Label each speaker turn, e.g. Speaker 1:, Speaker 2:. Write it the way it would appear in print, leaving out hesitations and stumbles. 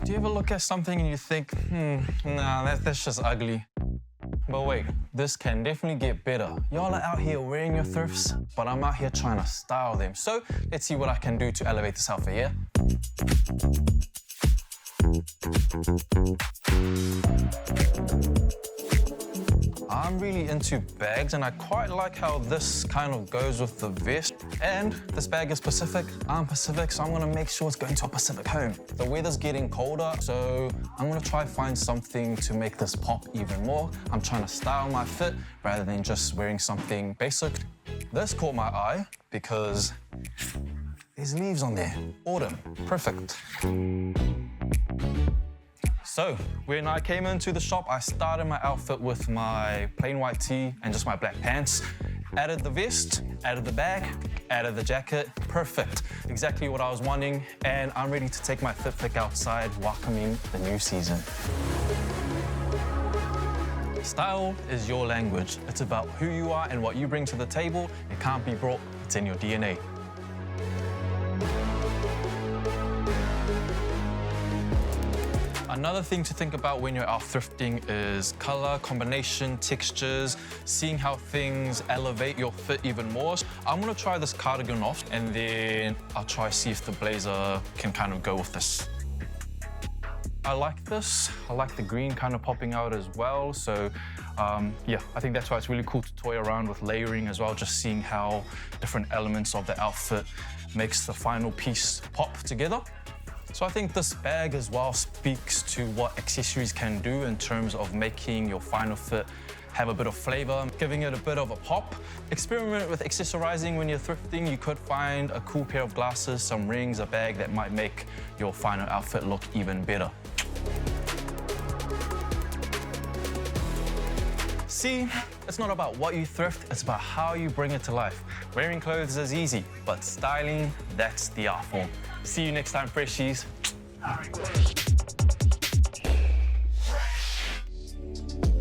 Speaker 1: Do you ever look at something and you think, nah, that's just ugly? But wait, this can definitely get better. Y'all are out here wearing your thrifts, but I'm out here trying to style them. So let's see what I can do to elevate this outfit, yeah? I'm really into bags, and I quite like how this kind of goes with the vest. And this bag is Pacific, I'm Pacific, so I'm gonna make sure it's going to a Pacific home. The weather's getting colder, so I'm gonna try find something to make this pop even more. I'm trying to style my fit rather than just wearing something basic. This caught my eye because there's leaves on there. Autumn, perfect. So, when I came into the shop, I started my outfit with my plain white tee and just my black pants. Added the vest, added the bag, added the jacket. Perfect. Exactly what I was wanting. And I'm ready to take my fit pick outside, welcoming the new season. Style is your language. It's about who you are and what you bring to the table. It can't be brought, it's in your DNA. Another thing to think about when you're out thrifting is color, combination, textures, seeing how things elevate your fit even more. I'm gonna try this cardigan off and then I'll try see if the blazer can kind of go with this. I like this. I like the green kind of popping out as well. So yeah, I think that's why it's really cool to toy around with layering as well, just seeing how different elements of the outfit makes the final piece pop together. So I think this bag as well speaks to what accessories can do in terms of making your final fit have a bit of flavor, giving it a bit of a pop. Experiment with accessorizing when you're thrifting. You could find a cool pair of glasses, some rings, a bag that might make your final outfit look even better. See, it's not about what you thrift, it's about how you bring it to life. Wearing clothes is easy, but styling, that's the art form. See you next time, Freshies.